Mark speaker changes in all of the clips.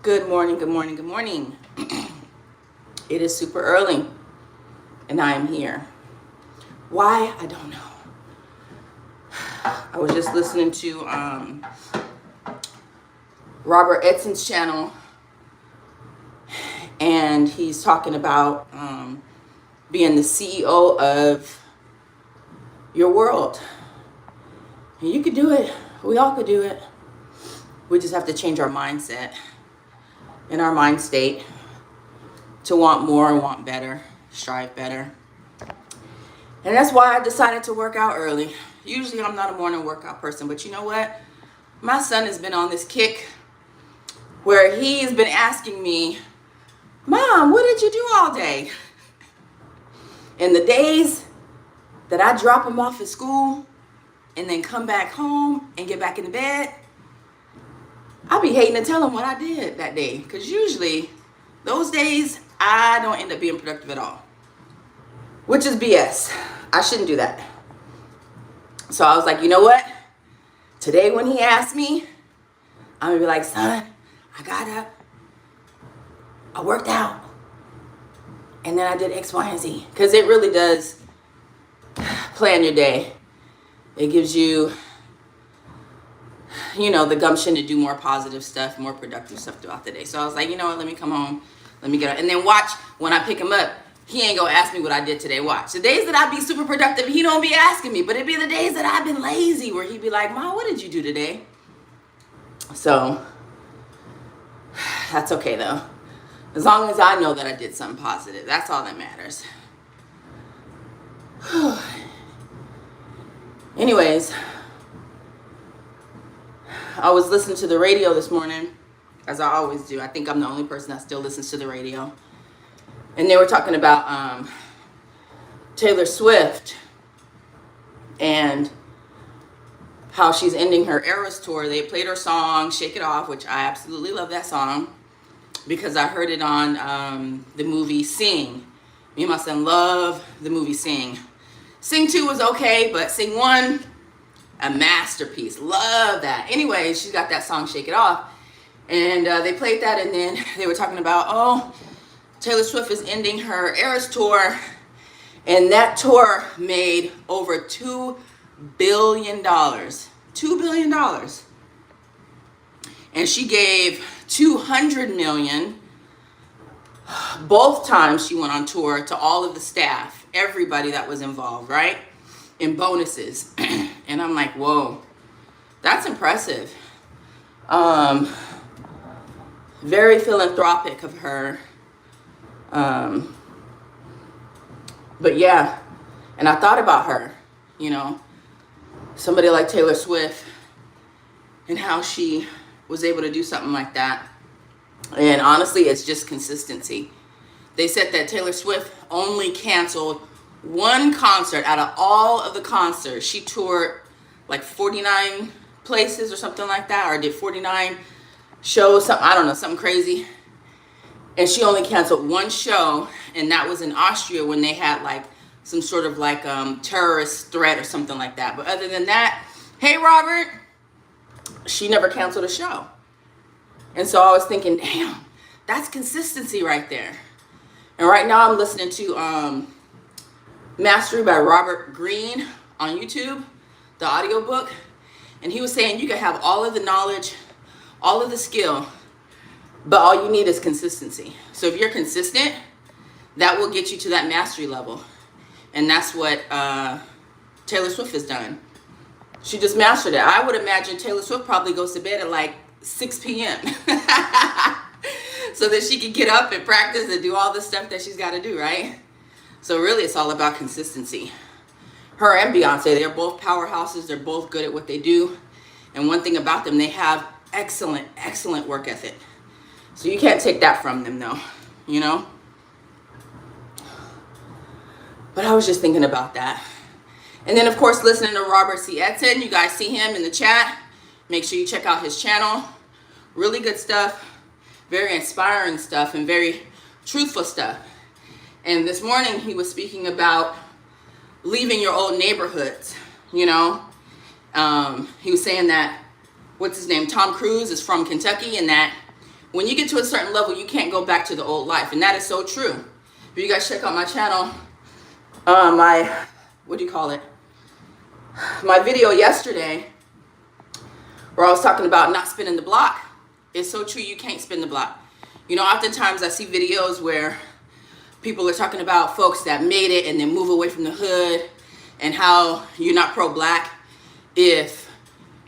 Speaker 1: Good morning, good morning, good morning. It is super early and I am here. Why? I don't know. I was just listening to Robert Edson's channel, and he's talking about being the CEO of your world. And you could do it. We all could do it. We just have to change our mindset and our mind state to want more and want better, strive better. And that's why I decided to work out early. Usually I'm not a morning workout person, but you know what? My son has been on this kick where he's been asking me, Mom, what did you do all day? And the days that I drop him off at school and then come back home and get back into bed, I'll be hating to tell him what I did that day. Because usually those days I don't end up being productive at all, which is BS. I shouldn't do that. So I was like, you know what? Today when he asked me, I'm gonna be like, son, I got up, I worked out, and then I did X, Y, and Z. Because it really does plan your day. It gives you, the gumption to do more positive stuff, more productive stuff throughout the day. So I was like, you know what, let me come home, let me get up. And then watch, when I pick him up, he ain't gonna ask me what I did today. Watch. The days that I be super productive, he don't be asking me. But it be the days that I've been lazy where he be like, Mom, what did you do today? So that's okay though. As long as I know that I did something positive. That's all that matters. Anyways, I was listening to the radio this morning, as I always do. I think I'm the only person that still listens to the radio. And they were talking about Taylor Swift and how she's ending her Eras tour. They played her song, Shake It Off, which I absolutely love that song because I heard it on the movie Sing. Me and my son love the movie Sing. Sing 2 was okay, but Sing 1, a masterpiece. Love that. Anyway, she's got that song, Shake It Off. And they played that, and then they were talking about, Taylor Swift is ending her Eras tour, and that tour made over $2 billion. $2 billion. And she gave $200 million both times she went on tour to all of the staff, everybody that was involved, right? In bonuses. And I'm like, whoa, that's impressive. Very philanthropic of her. But yeah, and I thought about her, somebody like Taylor Swift and how she was able to do something like that. And honestly, it's just consistency. They said that Taylor Swift only canceled one concert out of all of the concerts. She toured like 49 places or something like that, or did 49 shows, something crazy. And she only canceled one show, and that was in Austria when they had like some sort of like terrorist threat or something like that. But other than that, hey Robert, she never canceled a show. And so I was thinking, damn, that's consistency right there. And right now I'm listening to Mastery by Robert Greene on YouTube, the audiobook. And he was saying you can have all of the knowledge, all of the skill, but all you need is consistency. So if you're consistent, that will get you to that mastery level. And that's what Taylor Swift has done. She just mastered it. I would imagine Taylor Swift probably goes to bed at like 6 p.m. so that she can get up and practice and do all the stuff that she's got to do, right? So really it's all about consistency. Her and Beyonce, they're both powerhouses. They're both good at what they do. And one thing about them, they have excellent, excellent work ethic. So you can't take that from them though, But I was just thinking about that. And then of course, listening to Robert C. Edson, you guys see him in the chat. Make sure you check out his channel. Really good stuff, very inspiring stuff, and very truthful stuff. And this morning he was speaking about leaving your old neighborhoods, He was saying that, what's his name, Tom Cruise is from Kentucky, and that when you get to a certain level, you can't go back to the old life. And that is so true. If you guys check out my channel, what do you call it? My video yesterday where I was talking about not spinning the block. It's so true, you can't spin the block. You know, oftentimes I see videos where people are talking about folks that made it and then move away from the hood and how you're not pro-black if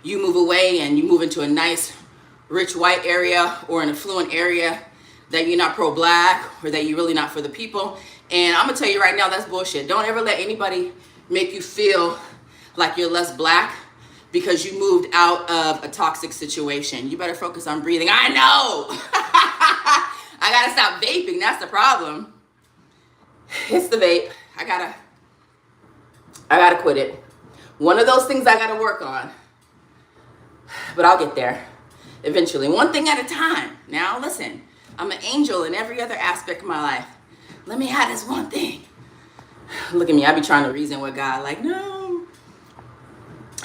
Speaker 1: you move away and you move into a nice, rich white area or an affluent area, that you're not pro-black or that you're really not for the people. And I'm gonna tell you right now, that's bullshit. Don't ever let anybody make you feel like you're less black because you moved out of a toxic situation. You better focus on breathing. I know. I gotta stop vaping. That's the problem. It's the vape. I gotta quit it. One of those things I gotta work on. But I'll get there eventually. One thing at a time. Now listen, I'm an angel in every other aspect of my life. Let me have this one thing. Look at me, I be trying to reason with God, like, no.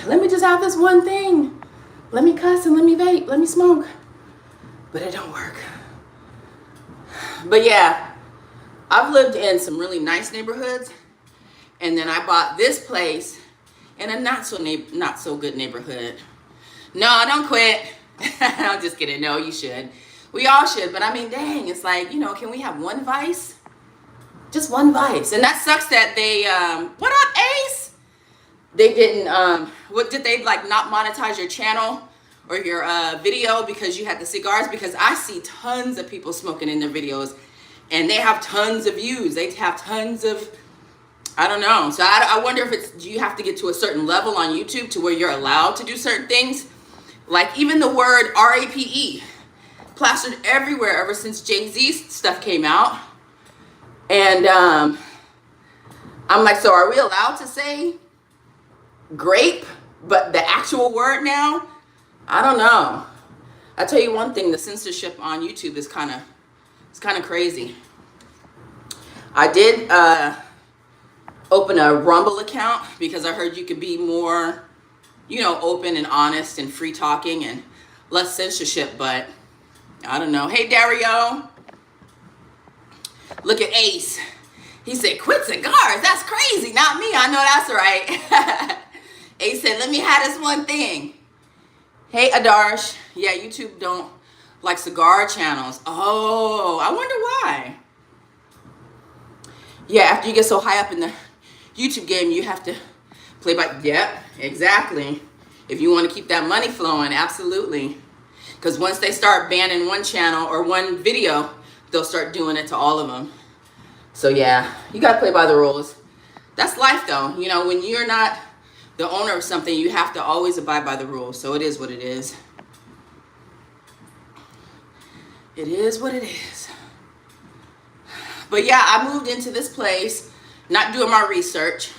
Speaker 1: Let me just have this one thing. Let me cuss and let me vape, let me smoke. But it don't work. But yeah, I've lived in some really nice neighborhoods, and then I bought this place in a not so good neighborhood. No, don't quit. I'm just kidding. No, you should. We all should. But I mean, dang, it's like, you know, can we have one vice? Just one vice. And that sucks that they, what up, Ace? They didn't, what did they like not monetize your channel or your video because you had the cigars? Because I see tons of people smoking in their videos and they have tons of views. They have tons of, I don't know. So I wonder if it's, do you have to get to a certain level on YouTube to where you're allowed to do certain things? Like even the word RAPE plastered everywhere ever since Jay-Z stuff came out. And I'm like, so are we allowed to say grape, but the actual word now? I don't know. I tell you one thing, the censorship on YouTube is kind of crazy. I did open a Rumble account because I heard you could be more, you know, open and honest and free talking and less censorship, but I don't know. Hey, Dario. Look at Ace. He said, quit cigars. That's crazy. Not me. I know that's right. Ace said, let me have this one thing. Hey, Adarsh. Yeah, YouTube don't like cigar channels. Oh, I wonder why. Yeah, after you get so high up in the YouTube game, you have to play by, yep, exactly. If you want to keep that money flowing, absolutely. Because once they start banning one channel or one video, they'll start doing it to all of them. So yeah, you got to play by the rules. That's life though. You know, when you're not the owner of something, you have to always abide by the rules. So it is what it is. It is what it is. But yeah, I moved into this place, not doing my research.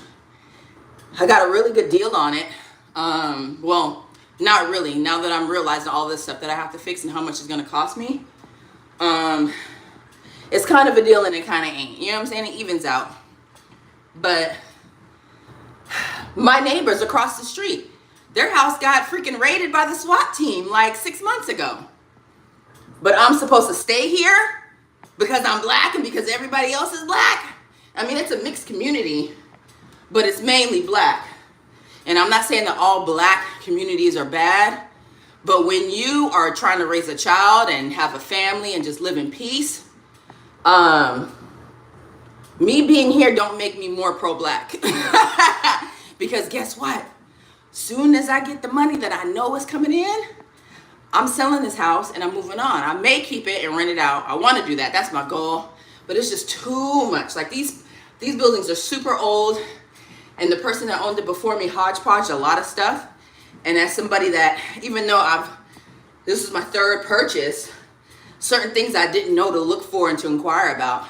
Speaker 1: I got a really good deal on it. Well, not really. Now that I'm realizing all this stuff that I have to fix and how much it's going to cost me. It's kind of a deal and it kind of ain't. You know what I'm saying? It evens out. But my neighbors across the street, their house got freaking raided by the SWAT team like 6 months ago. But I'm supposed to stay here because I'm black and because everybody else is black? I mean, it's a mixed community, but it's mainly black. And I'm not saying that all black communities are bad, but when you are trying to raise a child and have a family and just live in peace, me being here don't make me more pro-black. Because guess what? Soon as I get the money that I know is coming in, I'm selling this house and I'm moving on. I may keep it and rent it out. I want to do that. That's my goal. But it's just too much. Like these buildings are super old. And the person that owned it before me hodgepodged a lot of stuff. And as somebody that, even though this is my third purchase, certain things I didn't know to look for and to inquire about.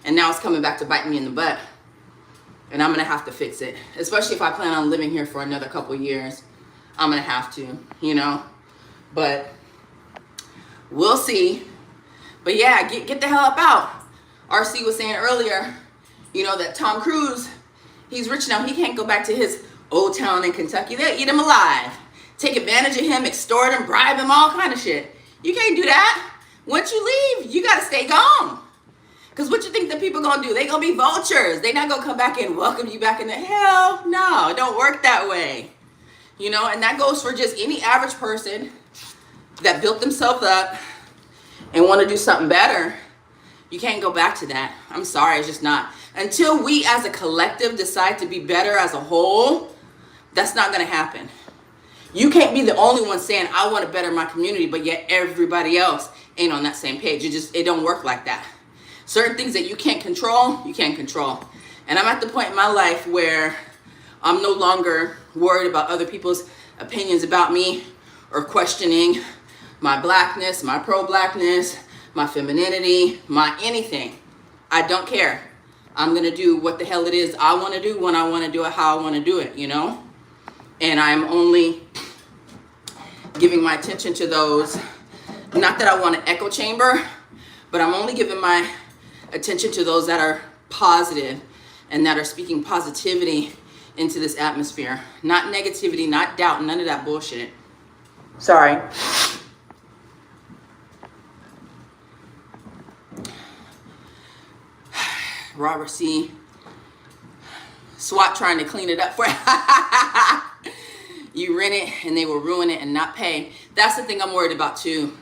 Speaker 1: And now it's coming back to bite me in the butt. And I'm going to have to fix it. Especially if I plan on living here for another couple years. I'm going to have to, you know. But we'll see. But yeah, get the hell up out. RC was saying earlier, you know, that Tom Cruise, he's rich now. He can't go back to his old town in Kentucky. They'll eat him alive. Take advantage of him, extort him, bribe him, all kind of shit. You can't do that. Once you leave, you got to stay gone. Because what you think the people going to do? They going to be vultures. They not going to come back and welcome you back in the hell. No, it don't work that way. You know, and that goes for just any average person that built themselves up and want to do something better. You can't go back to that. I'm sorry, it's just not. Until we as a collective decide to be better as a whole, that's not going to happen. You can't be the only one saying, I want to better my community, but yet everybody else ain't on that same page. It don't work like that. Certain things that you can't control, you can't control. And I'm at the point in my life where I'm no longer worried about other people's opinions about me or questioning my blackness, my pro-blackness, my femininity, my anything. I don't care. I'm going to do what the hell it is I want to do when I want to do it, how I want to do it, you know? And I'm only giving my attention to those, not that I want an echo chamber, but I'm only giving my attention to those that are positive and that are speaking positivity into this atmosphere. Not negativity, not doubt, none of that bullshit. Sorry. Robert C. SWAT trying to clean it up for you. Rent it and they will ruin it and not pay. That's the thing I'm worried about too.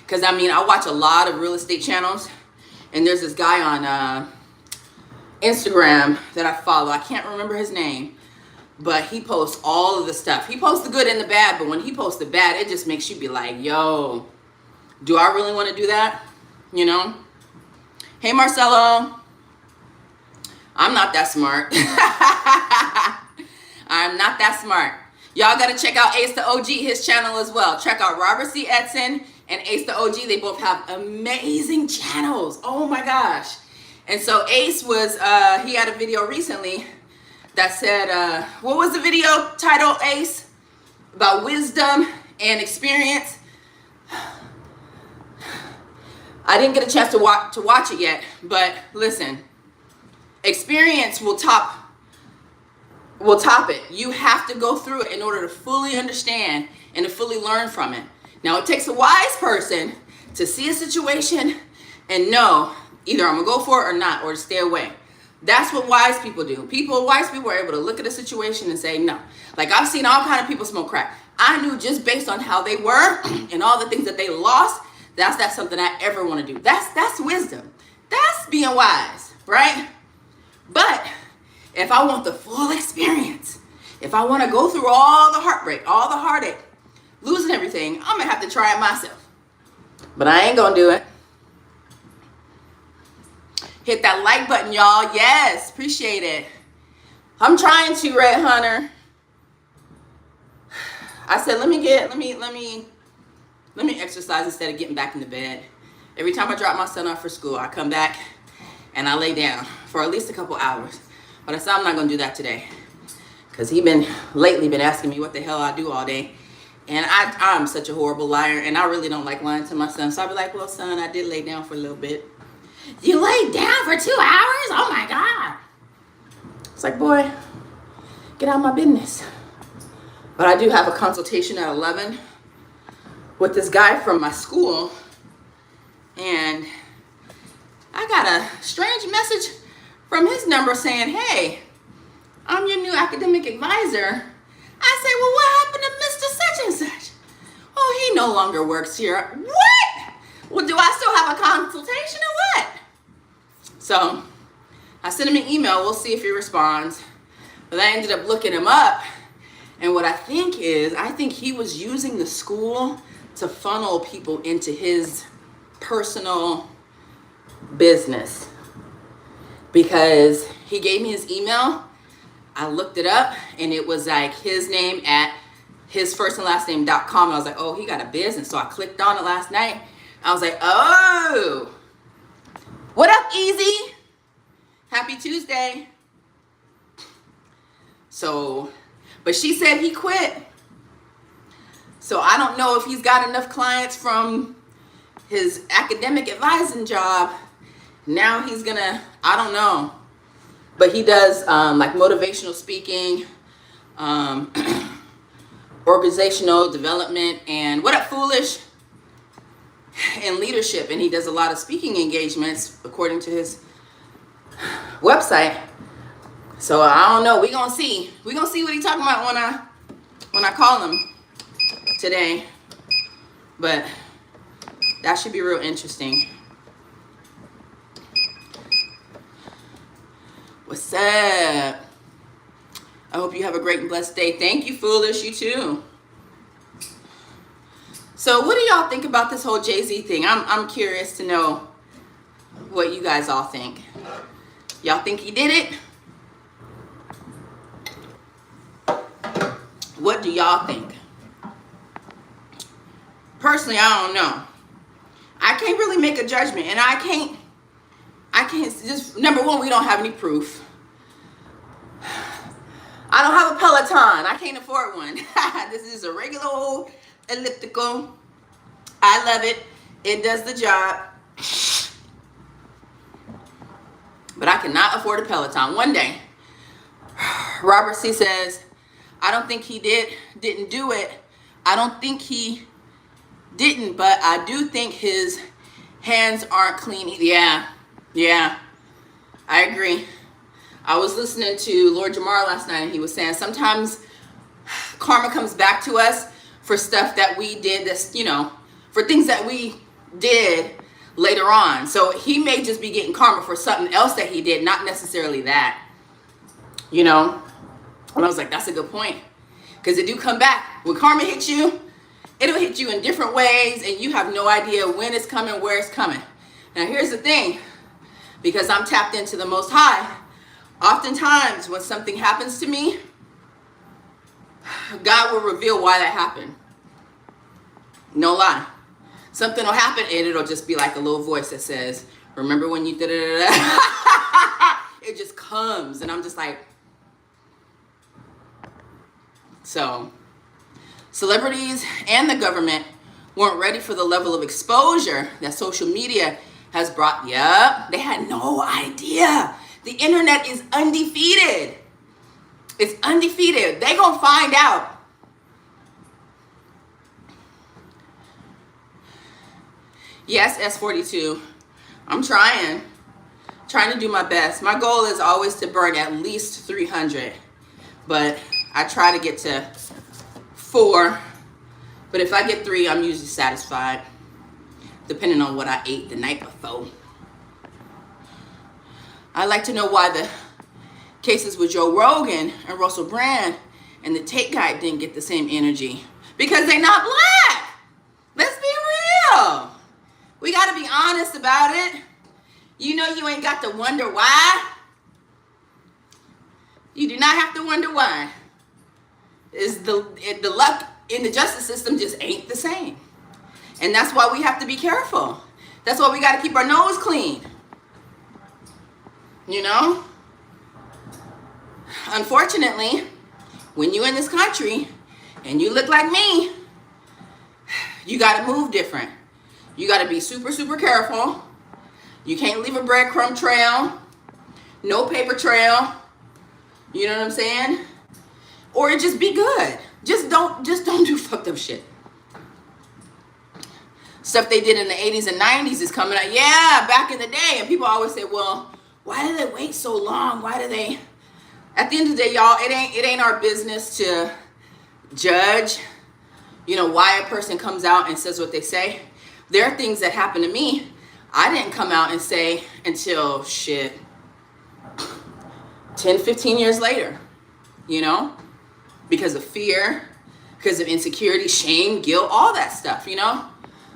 Speaker 1: Because I mean, I watch a lot of real estate channels, and there's this guy on Instagram that I follow. I can't remember his name, but he posts all of the stuff. He posts the good and the bad, but when he posts the bad, it just makes you be like, yo, do I really want to do that? You know? Hey, Marcelo. I'm not that smart. I'm not that smart. Y'all got to check out Ace the OG, his channel as well. Check out Robert C. Edson and Ace the OG. They both have amazing channels. Oh my gosh. And so Ace was, he had a video recently that said, what was the video title, Ace? About wisdom and experience. I didn't get a chance to watch it yet, but listen. Experience will top it. You have to go through it in order to fully understand and to fully learn from it. Now, it takes a wise person to see a situation and know either I'm going to go for it or not, or to stay away. That's what wise people do. Wise people are able to look at a situation and say no. Like, I've seen all kind of people smoke crack. I knew just based on how they were and all the things that they lost, that's not something I ever want to do. That's wisdom. That's being wise, right? But if I want the full experience, if I want to go through all the heartbreak, all the heartache, losing everything, I'm going to have to try it myself. But I ain't going to do it. Hit that like button, y'all. Yes, appreciate it. I'm trying to, Red Hunter. I said, let me exercise instead of getting back in the bed. Every time I drop my son off for school, I come back and I lay down for at least a couple hours. But I said I'm not going to do that today. Because he lately been asking me what the hell I do all day. And I'm such a horrible liar. And I really don't like lying to my son. So I'll be like, well, son, I did lay down for a little bit. You laid down for 2 hours? Oh, my God. It's like, boy, get out of my business. But I do have a consultation at 11 with this guy from my school. And I got a strange message from his number saying, hey, I'm your new academic advisor. I say, well, what happened to Mr. Such and Such? Oh, he no longer works here. What? Well, do I still have a consultation or what? So I sent him an email. We'll see if he responds. But I ended up looking him up. And what I think he was using the school to funnel people into his personal business. Because he gave me his email. I looked it up and it was like his name at his first and last name.com. I was like, oh, he got a business. So I clicked on it last night. I was like, oh, what up, Easy? Happy Tuesday. So, but she said he quit. So I don't know if he's got enough clients from his academic advising job. Now he's gonna, I don't know. But he does like motivational speaking, organizational development, and what up, Foolish? in leadership, and he does a lot of speaking engagements according to his website. So I don't know. We're gonna see what he's talking about when I call him today. But that should be real interesting. What's up? I hope you have a great and blessed day. Thank you, Foolish. You too. So what do y'all think about this whole Jay-Z thing? I'm curious to know what you guys all think. Y'all think he did it? What do y'all think? Personally, I don't know. I can't really make a judgment, and I can't just, number one, we don't have any proof. I don't have a Peloton. I can't afford one. This is a regular old elliptical. I love it. It does the job. But I cannot afford a Peloton. One day, Robert C. says, I don't think he didn't do it. I don't think he didn't, but I do think his hands aren't clean. Yeah, I agree. I was listening to Lord Jamar last night, and he was saying sometimes karma comes back to us for stuff that we did, that's, you know, for things that we did later on. So he may just be getting karma for something else that he did, not necessarily that, you know. And I was like, that's a good point, because it do come back. When karma hits you, it'll hit you in different ways, and you have no idea when it's coming, where it's coming. Now here's the thing, because I'm tapped into the Most High, oftentimes when something happens to me, God will reveal why that happened. No lie. Something will happen, and it'll just be like a little voice that says, remember when you did it? It just comes, and I'm just like, so celebrities and the government weren't ready for the level of exposure that social media has brought. Yep, they had no idea. The internet is undefeated. It's undefeated. They gonna find out. Yes, S42. I'm trying to do my best. My goal is always to burn at least 300, but I try to get to 4. But if I get 3, I'm usually satisfied, depending on what I ate the night before. I'd like to know why the cases with Joe Rogan and Russell Brand and the Tate guy didn't get the same energy. Because they're not black. Let's be real. We got to be honest about it. You know you ain't got to wonder why. You do not have to wonder why. The luck in the justice system just ain't the same. And that's why we have to be careful. That's why we got to keep our nose clean. You know? Unfortunately, when you're in this country and you look like me, you got to move different. You got to be super, super careful. You can't leave a breadcrumb trail. No paper trail. You know what I'm saying? Or just be good. Just don't do fucked up shit. Stuff they did in the 80s and 90s is coming out. Yeah, back in the day. And people always say, well, why do they wait so long? Why do they? At the end of the day, y'all, it ain't our business to judge, you know, why a person comes out and says what they say. There are things that happen to me I didn't come out and say until 10, 15 years later, you know, because of fear, because of insecurity, shame, guilt, all that stuff, you know.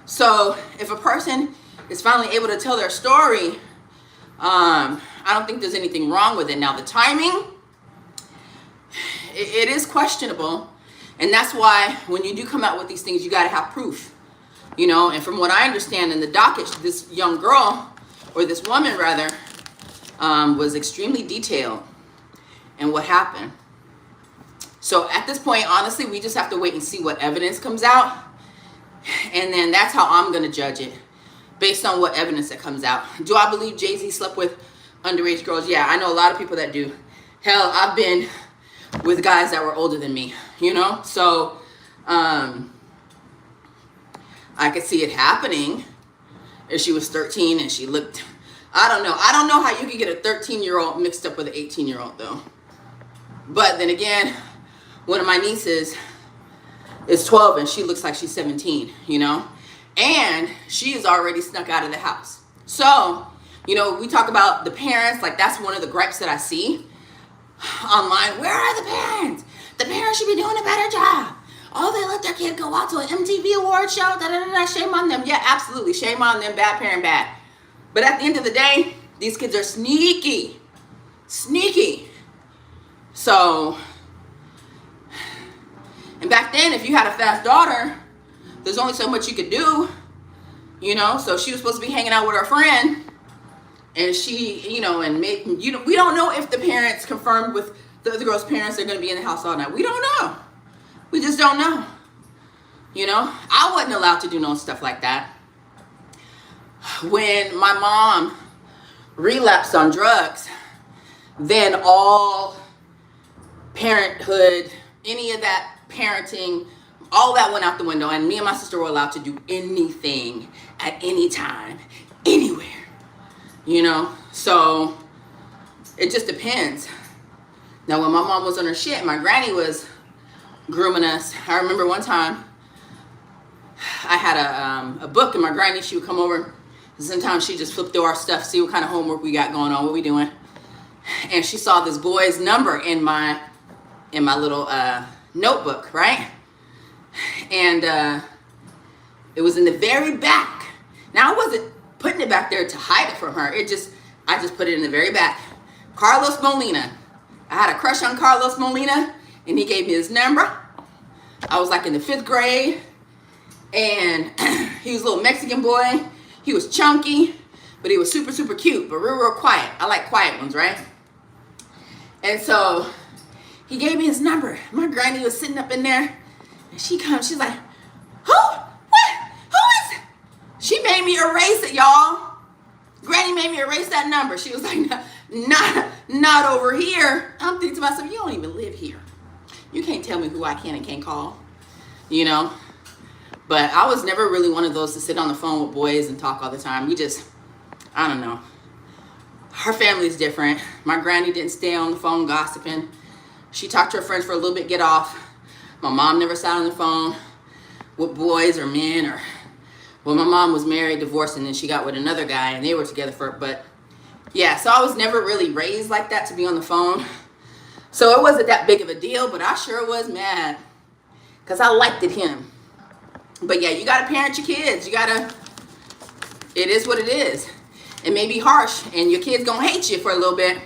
Speaker 1: So if a person is finally able to tell their story, I don't think there's anything wrong with it. Now the timing, it is questionable. And that's why when you do come out with these things, you got to have proof, you know. And from what I understand in the docket, this young girl, or this woman rather, was extremely detailed in what happened. So at this point, honestly, we just have to wait and see what evidence comes out. And then that's how I'm going to judge it, based on what evidence that comes out. Do I believe Jay-Z slept with underage girls? Yeah, I know a lot of people that do. Hell, I've been with guys that were older than me, you know? So, I could see it happening if she was 13 and she looked, I don't know. I don't know how you could get a 13-year-old mixed up with an 18-year-old though. But then again, one of my nieces is 12 and she looks like she's 17, you know? And she is already snuck out of the house. So, you know, we talk about the parents, like that's one of the gripes that I see online. Where are the parents? The parents should be doing a better job. Oh, they let their kid go out to an MTV award show. Da, da, da, da. Shame on them. Yeah, absolutely. Shame on them. Bad parent, bad. But at the end of the day, these kids are sneaky. Sneaky. So, and back then, if you had a fast daughter, there's only so much you could do. You know, so she was supposed to be hanging out with her friend. And she, you know, and we don't know if the parents confirmed with the other girl's parents they're going to be in the house all night. We don't know. We just don't know. You know, I wasn't allowed to do no stuff like that. When my mom relapsed on drugs, then all parenthood, any of that parenting, all that went out the window. And me and my sister were allowed to do anything at any time, anywhere. You know, so it just depends. Now, when my mom was on her shit, my granny was grooming us. I remember one time I had a book, and my granny, she would come over. Sometimes she just flipped through our stuff, see what kind of homework we got going on, what we doing. And she saw this boy's number in my little notebook, right? And it was in the very back. Now, I wasn't putting it back there to hide it from her. I just put it in the very back. Carlos Molina. I had a crush on Carlos Molina, and he gave me his number. I was like in the 5th grade, and he was a little Mexican boy. He was chunky, but he was super, super cute, but real, real quiet. I like quiet ones, right? And so he gave me his number. My granny was sitting up in there, and she comes, she's like, who? What? Who is it? She made me erase it, y'all. Granny made me erase that number. She was like, not over here. I'm thinking to myself, you don't even live here. You can't tell me who I can and can't call, you know? But I was never really one of those to sit on the phone with boys and talk all the time. I don't know. Her family's different. My granny didn't stay on the phone gossiping. She talked to her friends for a little bit, get off. My mom never sat on the phone with boys or men or... Well, my mom was married, divorced, and then she got with another guy, and they were together but yeah, so I was never really raised like that to be on the phone. So it wasn't that big of a deal, but I sure was mad because I liked him. But yeah, you got to parent your kids. It is what it is. It may be harsh, and your kid's going to hate you for a little bit,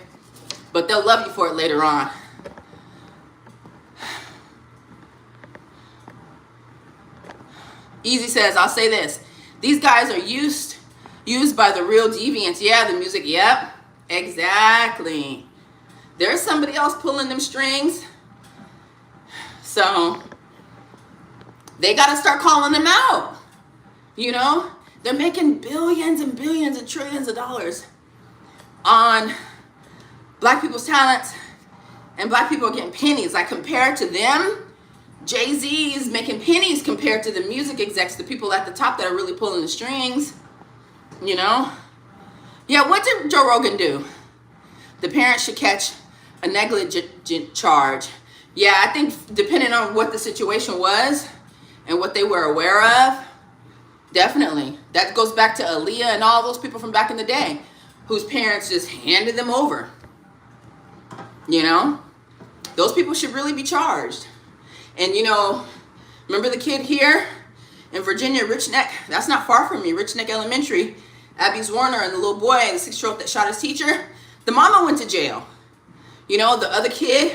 Speaker 1: but they'll love you for it later on. Easy says, I'll say this. These guys are used by the real deviants. Yeah, the music. Yep, exactly. There's somebody else pulling them strings. So they got to start calling them out. You know, they're making billions and billions and trillions of dollars on black people's talents, and black people are getting pennies. Like, compared to them, Jay-Z is making pennies compared to the music execs, the people at the top that are really pulling the strings, you know? Yeah, what did Joe Rogan do? The parents should catch a negligent charge. Yeah, I think depending on what the situation was and what they were aware of, definitely. That goes back to Aaliyah and all those people from back in the day whose parents just handed them over. You know? Those people should really be charged. And, you know, remember the kid here in Virginia, Rich Neck? That's not far from me, Rich Neck Elementary. Abby's Warner and the little boy, the 6-year-old that shot his teacher. The mama went to jail. You know, the other kid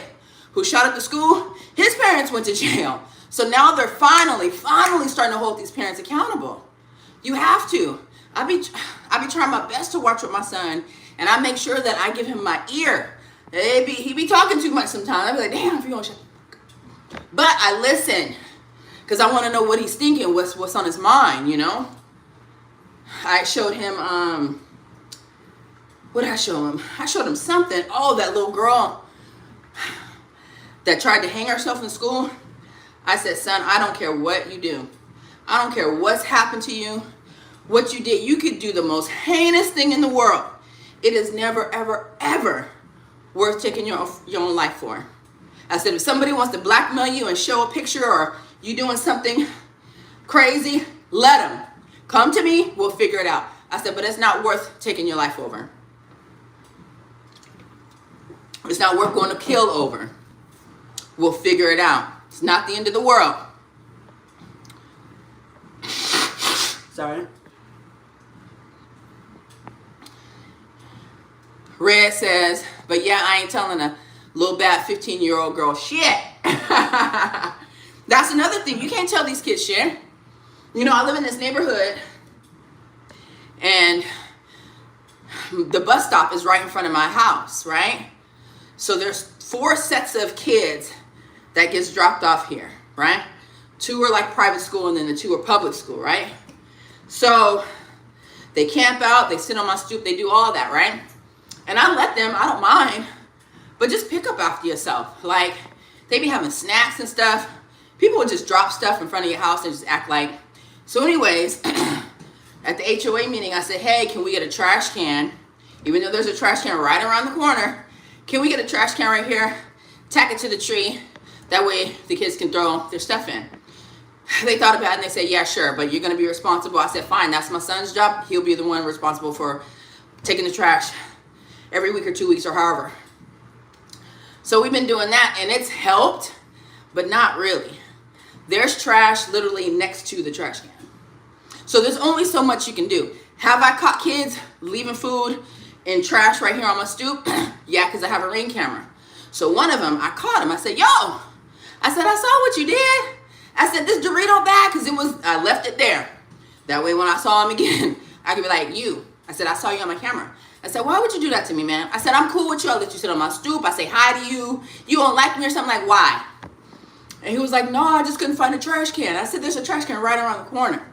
Speaker 1: who shot at the school, his parents went to jail. So now they're finally starting to hold these parents accountable. You have to. I be trying my best to watch with my son, and I make sure that I give him my ear. He be talking too much sometimes. I be like, damn, if you don't shut. But I listen, because I want to know what he's thinking, what's on his mind, you know. I showed him, what did I show him? I showed him something. Oh, that little girl that tried to hang herself in school. I said, son, I don't care what you do, I don't care what's happened to you, what you did. You could do the most heinous thing in the world. It is never, ever, ever worth taking your own life for. I said, if somebody wants to blackmail you and show a picture or you doing something crazy, let them. Come to me, we'll figure it out. I said, but it's not worth taking your life over. It's not worth going to kill over. We'll figure it out. It's not the end of the world. Sorry. Red says, but yeah, I ain't telling a little bad 15-year-old girl shit. That's another thing. You can't tell these kids shit. You know, I live in this neighborhood, and the bus stop is right in front of my house, right? So there's 4 sets of kids that gets dropped off here, right? 2 are like private school, and then the 2 are public school, right? So they camp out, they sit on my stoop, they do all that, right? And I let them, I don't mind, but just pick up after yourself. Like, they be having snacks and stuff. People would just drop stuff in front of your house and just act like. So anyways, at the HOA meeting, I said, hey, can we get a trash can? Even though there's a trash can right around the corner, can we get a trash can right here? Tack it to the tree. That way the kids can throw their stuff in. They thought about it and they said, yeah, sure, but you're going to be responsible. I said, fine, that's my son's job. He'll be the one responsible for taking the trash every week or 2 weeks or however. So we've been doing that, and it's helped, but not really. There's trash literally next to the trash can. So there's only so much you can do. Have I caught kids leaving food in trash right here on my stoop? Yeah, because I have a Ring camera. So one of them, I caught him. I said, yo, I said, I saw what you did. I said, this Dorito bag, because I left it there. That way when I saw him again, I could be like, you. I said, I saw you on my camera. I said, why would you do that to me, man? I said, I'm cool with you. I'll let you sit on my stoop. I say hi to you. You don't like me or something, like, why? And he was like, no, I just couldn't find a trash can. I said, there's a trash can right around the corner,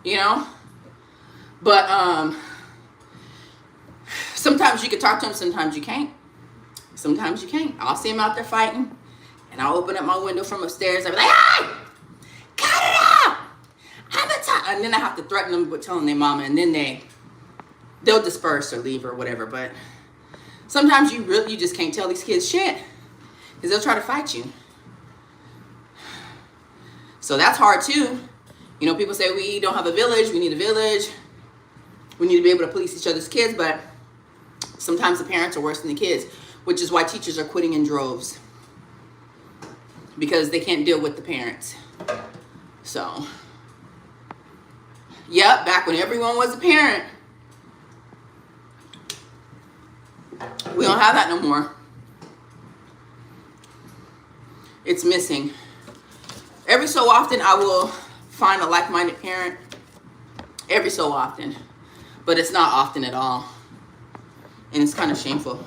Speaker 1: you know? But sometimes you can talk to him, sometimes you can't. Sometimes you can't. I'll see him out there fighting, and I'll open up my window from upstairs. I'll be like, hey, cut it out. And then I have to threaten them with telling their mama, and then they'll disperse or leave or whatever. But sometimes you just can't tell these kids shit, because they'll try to fight you. So that's hard too. You know, people say we don't have a village, we need a village. We need to be able to police each other's kids, but sometimes the parents are worse than the kids, which is why teachers are quitting in droves, because they can't deal with the parents. So, yep, back when everyone was a parent. We don't have that no more. It's missing. Every so often I will find a like-minded parent. Every so often. But it's not often at all. And it's kind of shameful.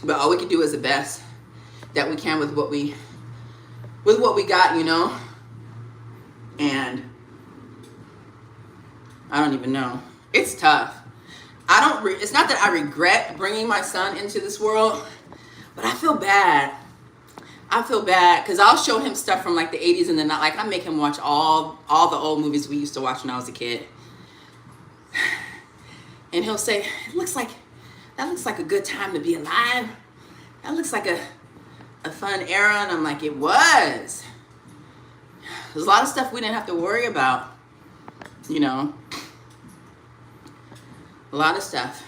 Speaker 1: But all we can do is the best that we can with what we got, you know. And I don't even know. It's tough. It's not that I regret bringing my son into this world, but I feel bad. I feel bad because I'll show him stuff from like the 80s, and then I make him watch all the old movies we used to watch when I was a kid. And he'll say, that looks like a good time to be alive. That looks like a fun era. And I'm like, it was. There's a lot of stuff we didn't have to worry about, you know. A lot of stuff.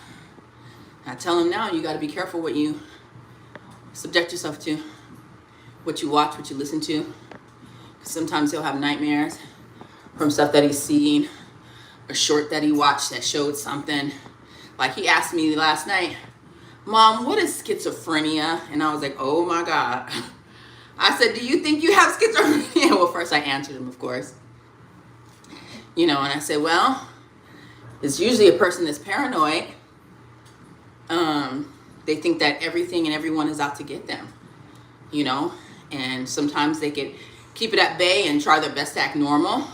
Speaker 1: I tell him now, you got to be careful what you subject yourself to, what you watch, what you listen to. 'Cause sometimes he'll have nightmares from stuff that he's seen, a short that he watched that showed something. Like he asked me last night, Mom, what is schizophrenia? And I was like, oh my God. I said, do you think you have schizophrenia? Well, first I answered him, of course. You know, and I said, well, it's usually a person that's paranoid. They think that everything and everyone is out to get them, you know, and sometimes they could keep it at bay and try their best to act normal,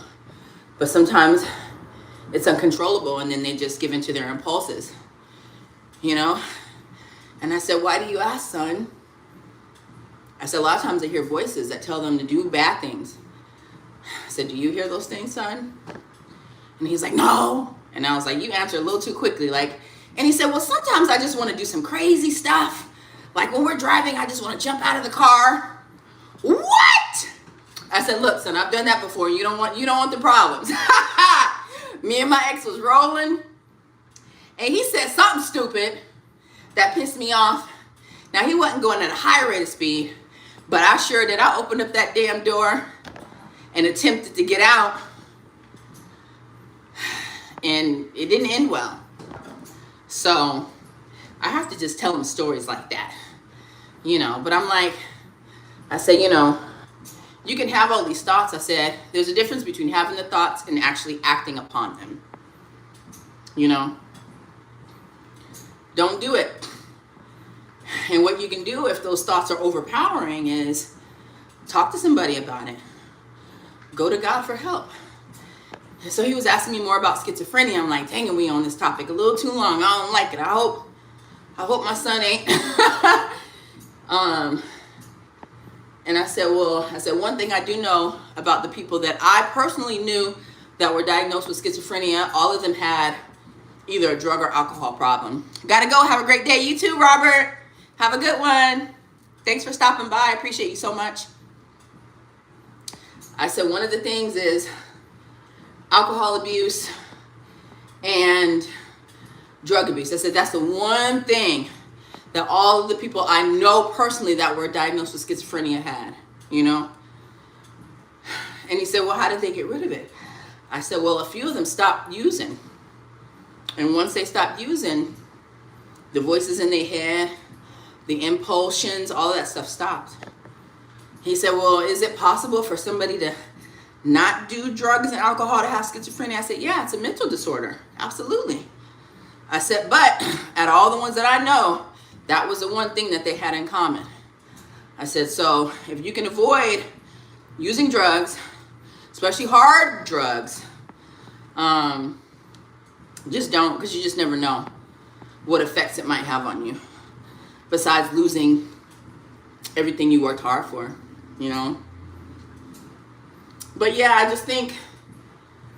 Speaker 1: but sometimes it's uncontrollable and then they just give in to their impulses, you know. And I said, why do you ask, son? I said, a lot of times I hear voices that tell them to do bad things. I said, do you hear those things, son? And he's like, no. And I was like, you answered a little too quickly. Like, and he said, well, sometimes I just want to do some crazy stuff. Like when we're driving, I just want to jump out of the car. What? I said, look, son, I've done that before. You don't want the problems. Me and my ex was rolling, and he said something stupid that pissed me off. Now, he wasn't going at a high rate of speed, but I sure did. I opened up that damn door and attempted to get out, and it didn't end well. So I have to just tell him stories like that, but I'm like, I said, you can have all these thoughts. I said, there's a difference between having the thoughts and actually acting upon them. Don't do it. And what you can do if those thoughts are overpowering is talk to somebody about it. Go to God for help. And so he was asking me more about schizophrenia. I'm like, dang it, we on this topic a little too long. I don't like it. I hope my son ain't. And I said, one thing I do know about the people that I personally knew that were diagnosed with schizophrenia, all of them had either a drug or alcohol problem. Gotta go. Have a great day. You too, Robert. Have a good one. Thanks for stopping by. I appreciate you so much. I said one of the things is alcohol abuse and drug abuse. I said that's the one thing that all of the people I know personally that were diagnosed with schizophrenia had, And he said, well, how did they get rid of it? I said, well, a few of them stopped using. And once they stopped using, the voices in their head, the impulsions, all that stuff stopped. He said, well, is it possible for somebody to not do drugs and alcohol to have schizophrenia? I said, yeah, it's a mental disorder. Absolutely. I said, but at all the ones that I know, that was the one thing that they had in common. I said, so if you can avoid using drugs, especially hard drugs, just don't, because you just never know what effects it might have on you, besides losing everything you worked hard for, But yeah, I just think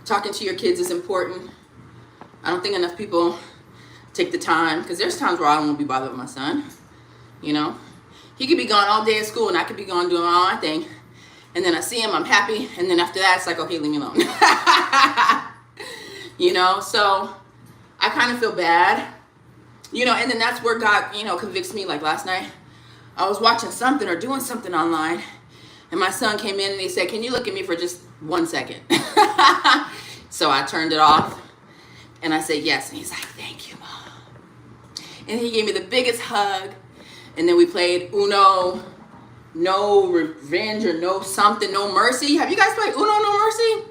Speaker 1: talking to your kids is important. I don't think enough people take the time, because there's times where I don't want to be bothered with my son, He could be gone all day at school, and I could be gone doing all my thing. And then I see him, I'm happy, and then after that, it's like, okay, leave me alone. So I kind of feel bad, and then that's where God, convicts me. Like last night, I was watching something or doing something online, and my son came in and he said, can you look at me for just 1 second? So I turned it off, and I said, yes. And he's like, thank you, Mom. And he gave me the biggest hug, and then we played Uno, No Revenge, or No Something, No Mercy. Have you guys played Uno, No Mercy?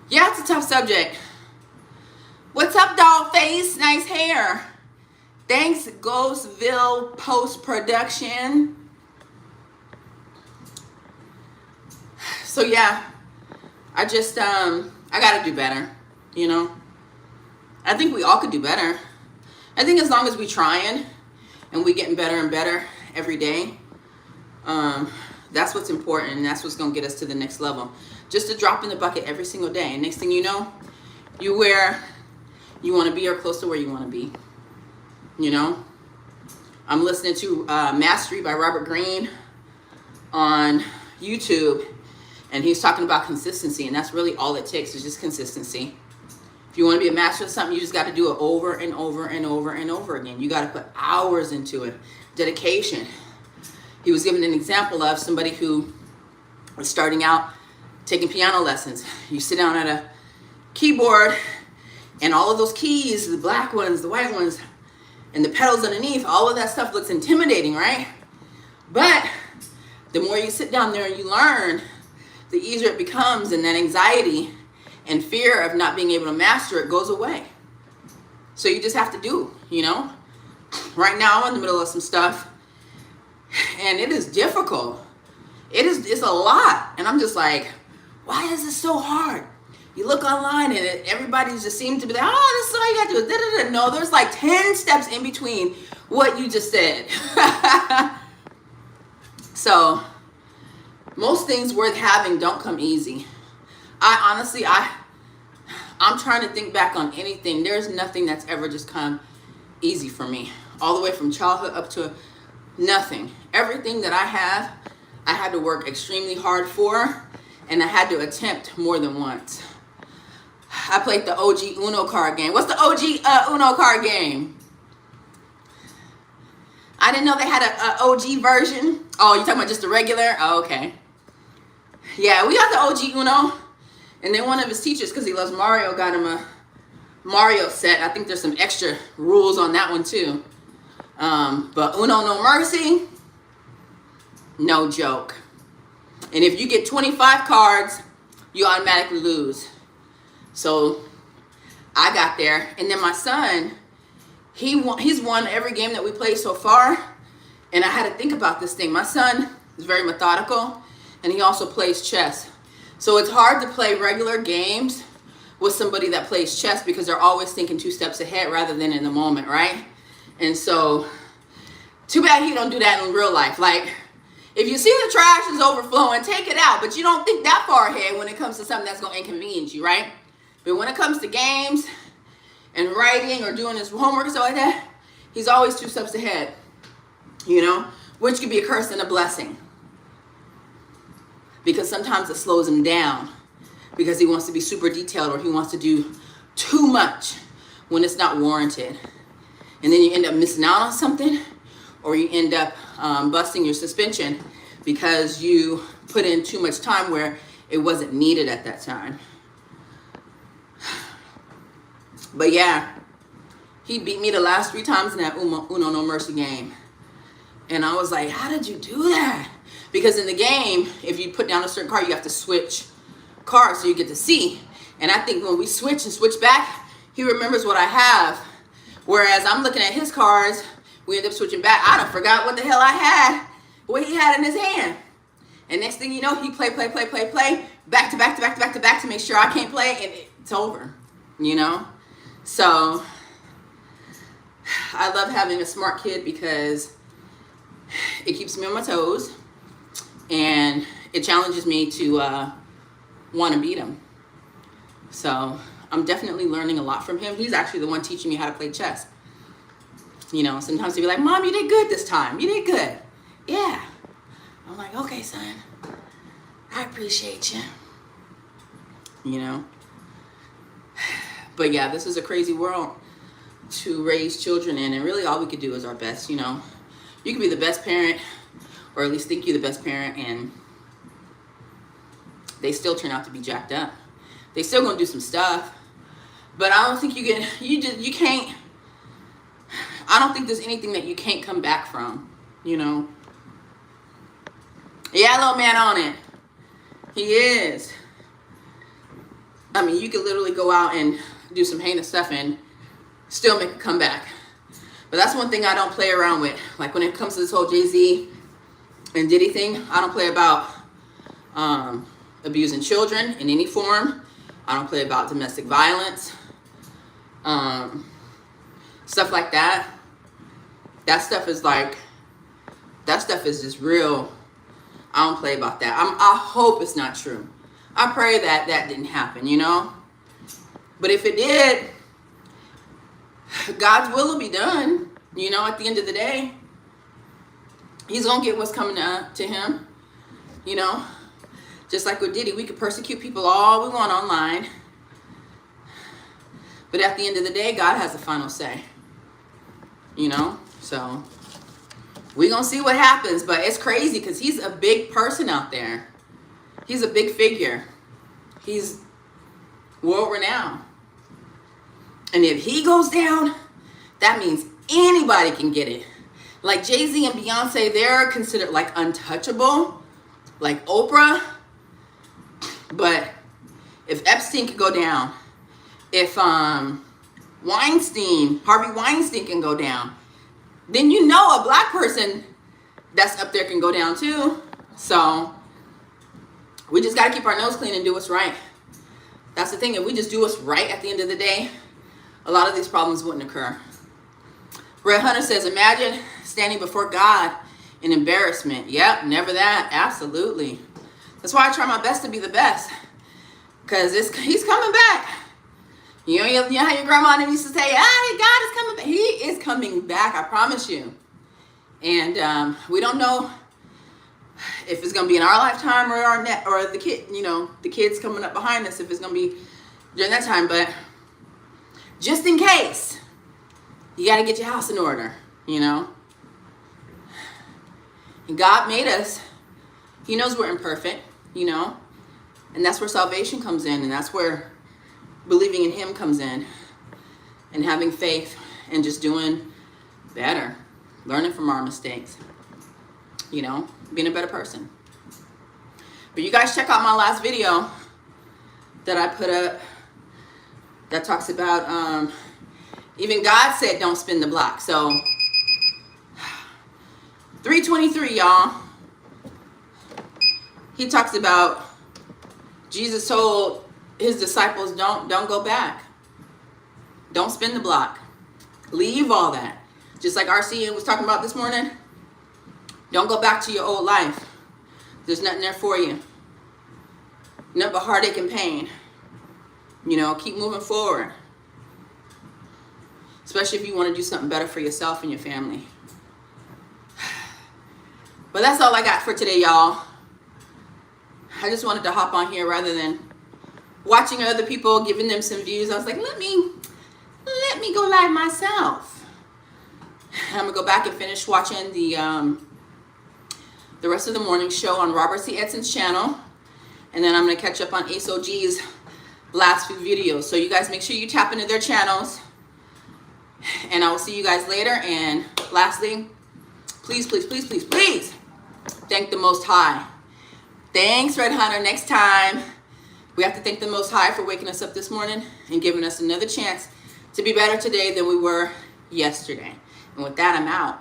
Speaker 1: Yeah, it's a tough subject. What's up, doll face? Nice hair. Thanks, Ghostville Post Production. So yeah, I just I gotta do better. I think we all could do better. I think as long as we trying and we getting better and better every day, that's what's important, and that's what's gonna get us to the next level. Just a drop in the bucket every single day, and next thing you know, you where you want to be or close to where you want to be. I'm listening to Mastery by Robert Greene on YouTube, and he's talking about consistency, and that's really all it takes is just consistency. If you want to be a master of something, you just got to do it over and over and over and over again. You got to put hours into it, dedication. He was given an example of somebody who was starting out taking piano lessons. You sit down at a keyboard, and all of those keys, the black ones, the white ones, and the pedals underneath, all of that stuff looks intimidating, right? But the more you sit down there and you learn, the easier it becomes, and that anxiety and fear of not being able to master it goes away. So you just have to do, Right now I'm in the middle of some stuff, and it is difficult. It's a lot, and I'm just like, why is this so hard? You look online and everybody just seems to be like, oh, this is all you got to do. Da-da-da. No, there's like 10 steps in between what you just said. So Most things worth having don't come easy. I'm trying to think back on anything. There's nothing that's ever just come easy for me. All the way from childhood up to nothing. Everything that I had to work extremely hard for, and I had to attempt more than once. I played the OG Uno card game. What's the OG Uno card game? I didn't know they had a OG version. Oh, you talking about just the regular? Oh, okay. Yeah, we got the OG Uno. And then one of his teachers, because he loves Mario, got him a Mario set. I think there's some extra rules on that one too. But Uno No Mercy, no joke. And if you get 25 cards, you automatically lose. So I got there. And then my son, he's won every game that we played so far. And I had to think about this thing. My son is very methodical, and he also plays chess. So it's hard to play regular games with somebody that plays chess because they're always thinking 2 steps ahead rather than in the moment, right? And so, too bad he don't do that in real life. Like, if you see the trash is overflowing, take it out. But you don't think that far ahead when it comes to something that's going to inconvenience you, right? But when it comes to games and writing or doing his homework and stuff like that, he's always 2 steps ahead, you know? Which could be a curse and a blessing. Because sometimes it slows him down because he wants to be super detailed or he wants to do too much when it's not warranted. And then you end up missing out on something, or you end up busting your suspension because you put in too much time where it wasn't needed at that time. But yeah, he beat me the last 3 times in that Uno No Mercy game. And I was like, how did you do that? Because in the game, if you put down a certain card, you have to switch cards so you get to see. And I think when we switch and switch back, he remembers what I have. Whereas I'm looking at his cards, we end up switching back. I done forgot what the hell I had, what he had in his hand. And next thing you know, he play, back to back to make sure I can't play, and it's over, you know? So I love having a smart kid because it keeps me on my toes. And it challenges me to want to beat him. So I'm definitely learning a lot from him. He's actually the one teaching me how to play chess. You know, sometimes he'll be like, Mom, you did good this time. You did good. Yeah. I'm like, okay, son. I appreciate you. You know. But yeah, this is a crazy world to raise children in. And really all we could do is our best, you know. You can be the best parent, or at least think you're the best parent, and they still turn out to be jacked up. They still gonna do some stuff, but I don't think you can't, I don't think there's anything that you can't come back from, you know. Yeah, little man on it. He is. I mean, you could literally go out and do some heinous stuff and still make a comeback. But that's one thing I don't play around with. Like when it comes to this whole Jay-Z and Diddy thing, I don't play about abusing children in any form. I don't play about domestic violence, stuff like that. That stuff is just real. I don't play about that. I hope it's not true. I pray that that didn't happen, you know. But if it did, God's will be done. You know, at the end of the day, he's gonna get what's coming to him. You know, just like with Diddy, we could persecute people all we want online, but at the end of the day, God has the final say. You know, so we're gonna see what happens. But it's crazy because he's a big person out there. He's a big figure. He's world renowned. And if he goes down, that means anybody can get it. Like Jay-Z and Beyonce, they're considered like untouchable, like Oprah. But if Epstein could go down, if Harvey Weinstein can go down, then you know a black person that's up there can go down too. So we just got to keep our nose clean and do what's right. That's the thing. If we just do what's right at the end of the day, a lot of these problems wouldn't occur. Red Hunter says, imagine standing before God in embarrassment. Yep, never that. Absolutely. That's why I try my best to be the best. Because he's coming back. You know how your grandma used to say, God is coming back. He is coming back, I promise you. And we don't know if it's going to be in our lifetime or the kids coming up behind us, if it's going to be during that time. But just in case, you got to get your house in order, And God made us. He knows we're imperfect, And that's where salvation comes in. And that's where believing in him comes in. And having faith and just doing better. Learning from our mistakes. Being a better person. But you guys check out my last video that I put up that talks about even God said don't spin the block. So 3:23, y'all. He talks about Jesus told his disciples don't go back. Don't spin the block. Leave all that. Just like RC was talking about this morning. Don't go back to your old life. There's nothing there for you. Nothing but heartache and pain. Keep moving forward. Especially if you want to do something better for yourself and your family. But that's all I got for today, y'all. I just wanted to hop on here rather than watching other people, giving them some views. I was like, let me go live myself. I'm going to go back and finish watching the rest of the morning show on Robert C. Edson's channel. And then I'm going to catch up on Ace OG's last few videos. So you guys make sure you tap into their channels. And I will see you guys later. And lastly, please, please, please, please, please thank the Most High. Thanks, Red Hunter. Next time, we have to thank the Most High for waking us up this morning and giving us another chance to be better today than we were yesterday. And with that, I'm out.